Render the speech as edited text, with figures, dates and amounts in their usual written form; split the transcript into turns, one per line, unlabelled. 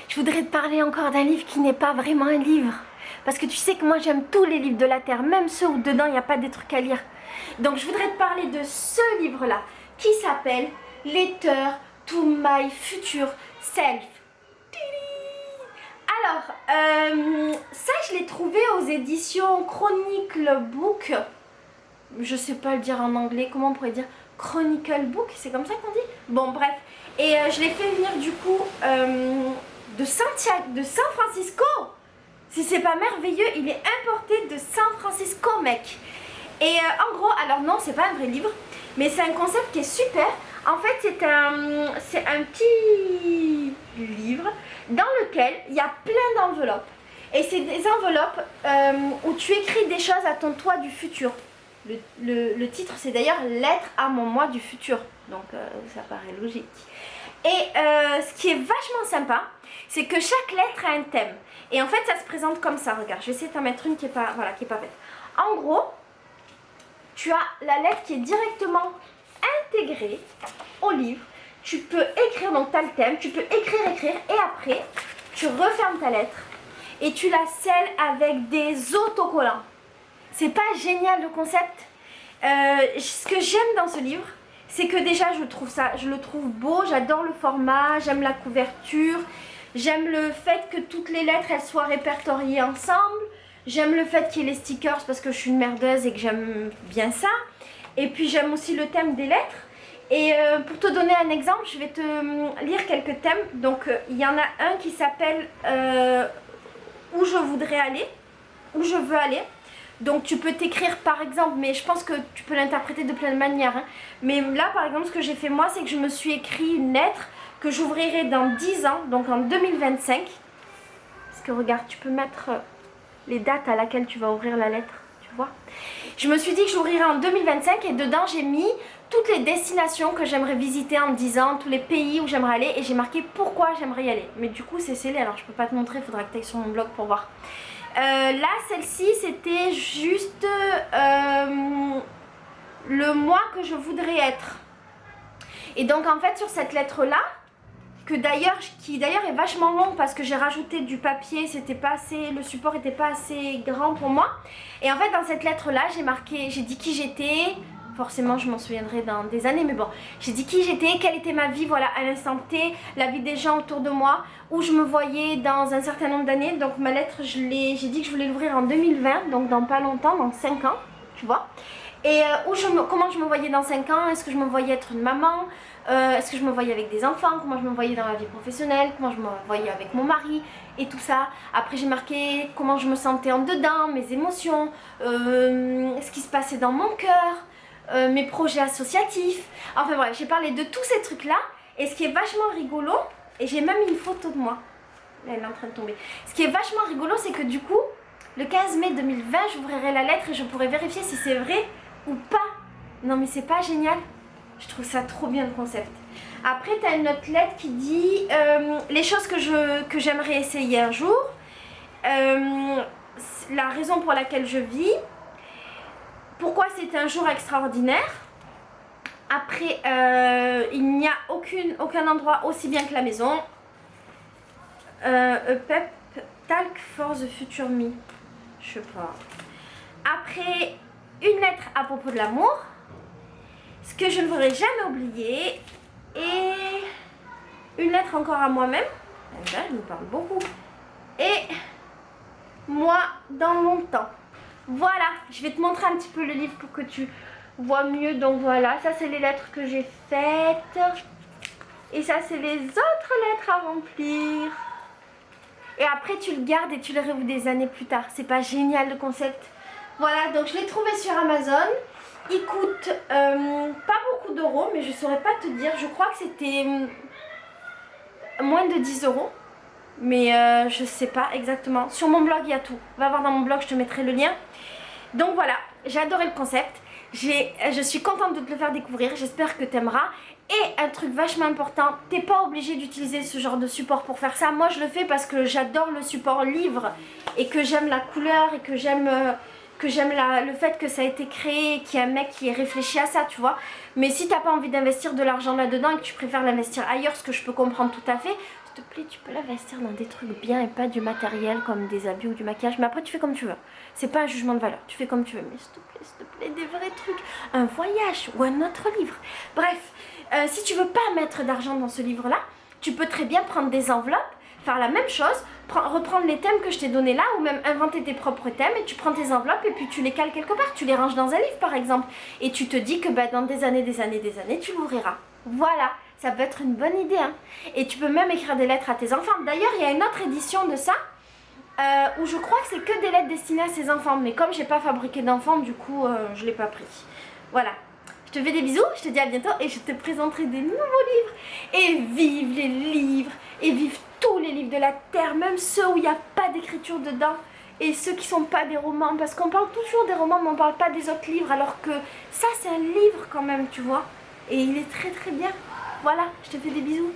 Je voudrais te parler encore d'un livre qui n'est pas vraiment un livre. Parce que tu sais que moi j'aime tous les livres de la Terre, même ceux où dedans il n'y a pas des trucs à lire. Donc je voudrais te parler de ce livre-là, qui s'appelle Letter to My Future Self. Alors, ça je l'ai trouvé aux éditions Chronicle Book. Je sais pas le dire en anglais, comment on pourrait dire Chronicle Book, c'est comme ça qu'on dit. Bon bref, et je l'ai fait venir du coup de San Francisco. Si c'est pas merveilleux, il est importé de San Francisco, mec. Et en gros, alors non, c'est pas un vrai livre, mais c'est un concept qui est super. En fait, c'est un petit livre dans lequel il y a plein d'enveloppes. Et c'est des enveloppes où tu écris des choses à ton toi du futur. Le titre, c'est d'ailleurs Lettre à mon moi du futur. Donc, ça paraît logique. Et ce qui est vachement sympa, c'est que chaque lettre a un thème. Et en fait, ça se présente comme ça. Regarde, je vais essayer de t'en mettre une qui n'est pas, voilà, qui est pas faite. En gros, tu as la lettre qui est directement intégrée au livre. Tu peux écrire, donc tu as le thème, tu peux écrire, et après, tu refermes ta lettre et tu la scelles avec des autocollants. C'est pas génial le concept. Ce que j'aime dans ce livre, c'est que déjà je le trouve beau, j'adore le format, j'aime la couverture, j'aime le fait que toutes les lettres elles soient répertoriées ensemble, j'aime le fait qu'il y ait les stickers parce que je suis une merdeuse et que j'aime bien ça, et puis j'aime aussi le thème des lettres. Et pour te donner un exemple, je vais te lire quelques thèmes. Donc il y en a un qui s'appelle où je voudrais aller, où je veux aller. Donc tu peux t'écrire par exemple, mais je pense que tu peux l'interpréter de plein de manières, hein. Mais là par exemple ce que j'ai fait moi, c'est que je me suis écrit une lettre que j'ouvrirai dans 10 ans, donc en 2025. Parce que regarde, tu peux mettre les dates à laquelle tu vas ouvrir la lettre, tu vois. Je me suis dit que j'ouvrirai en 2025 et dedans j'ai mis toutes les destinations que j'aimerais visiter en 10 ans, tous les pays où j'aimerais aller, et j'ai marqué pourquoi j'aimerais y aller. Mais du coup c'est scellé, alors je peux pas te montrer, il faudra que tu ailles sur mon blog pour voir. Là, celle-ci, c'était juste le mois que je voudrais être. Et donc, en fait, sur cette lettre-là, qui d'ailleurs est vachement longue parce que j'ai rajouté du papier, le support n'était pas assez grand pour moi. Et en fait, dans cette lettre-là, j'ai dit qui j'étais. Forcément, je m'en souviendrai dans des années, mais bon, j'ai dit qui j'étais, quelle était ma vie, voilà, à l'instant T, la vie des gens autour de moi, où je me voyais dans un certain nombre d'années. Donc ma lettre, j'ai dit que je voulais l'ouvrir en 2020, donc dans pas longtemps, dans 5 ans, tu vois. Et comment je me voyais dans 5 ans, est-ce que je me voyais être une maman, est-ce que je me voyais avec des enfants, comment je me voyais dans la vie professionnelle, comment je me voyais avec mon mari, et tout ça. Après j'ai marqué comment je me sentais en dedans, mes émotions, ce qui se passait dans mon cœur. Mes projets associatifs, enfin bref, j'ai parlé de tous ces trucs là. Et ce qui est vachement rigolo, et j'ai même mis une photo de moi, là elle est en train de tomber. Ce qui est vachement rigolo, c'est que du coup le 15 mai 2020 j'ouvrirai la lettre et je pourrai vérifier si c'est vrai ou pas. Non mais c'est pas génial? Je trouve ça trop bien le concept. Après tu as une autre lettre qui dit les choses que j'aimerais essayer un jour, la raison pour laquelle je vis, pourquoi c'était un jour extraordinaire. Après, il n'y a aucun endroit aussi bien que la maison. A pep talk for the future me. Je sais pas. Après, une lettre à propos de l'amour. Ce que je ne voudrais jamais oublier. Et une lettre encore à moi-même. Là, je me parle beaucoup. Et moi dans longtemps. Voilà, je vais te montrer un petit peu le livre pour que tu vois mieux. Donc voilà, ça c'est les lettres que j'ai faites. Et ça c'est les autres lettres à remplir. Et après tu le gardes et tu le réouvres des années plus tard. C'est pas génial le concept? Voilà, donc je l'ai trouvé sur Amazon. Il coûte pas beaucoup d'euros, mais je saurais pas te dire. Je crois que c'était moins de 10 euros. Mais je sais pas exactement. Sur mon blog il y a tout. Va voir dans mon blog, je te mettrai le lien. Donc voilà, j'ai adoré le concept. Je suis contente de te le faire découvrir. J'espère que tu aimeras. Et un truc vachement important, t'es pas obligé d'utiliser ce genre de support pour faire ça. Moi je le fais parce que j'adore le support livre et que j'aime la couleur et que j'aime que j'aime le fait que ça a été créé, qu'il y a un mec qui ait réfléchi à ça, tu vois. Mais si t'as pas envie d'investir de l'argent là-dedans et que tu préfères l'investir ailleurs, ce que je peux comprendre tout à fait, s'il te plaît, tu peux l'investir dans des trucs bien et pas du matériel comme des habits ou du maquillage. Mais après, tu fais comme tu veux. C'est pas un jugement de valeur, tu fais comme tu veux. Mais s'il te plaît, des vrais trucs. Un voyage ou un autre livre. Bref, si tu veux pas mettre d'argent dans ce livre-là, tu peux très bien prendre des enveloppes, faire la même chose, reprendre les thèmes que je t'ai donnés là, ou même inventer tes propres thèmes, et tu prends tes enveloppes et puis tu les cales quelque part, tu les ranges dans un livre par exemple, et tu te dis que bah, dans des années, tu l'ouvriras. Voilà, ça peut être une bonne idée, hein. Et tu peux même écrire des lettres à tes enfants. D'ailleurs, il y a une autre édition de ça, où je crois que c'est que des lettres destinées à ses enfants, mais comme j'ai pas fabriqué d'enfants, du coup, je l'ai pas pris. Voilà. Je te fais des bisous, je te dis à bientôt et je te présenterai des nouveaux livres. Et vive les livres, et vive tous les livres de la Terre, même ceux où il n'y a pas d'écriture dedans. Et ceux qui sont pas des romans, parce qu'on parle toujours des romans, mais on parle pas des autres livres, alors que ça c'est un livre quand même, tu vois. Et il est très très bien. Voilà, je te fais des bisous.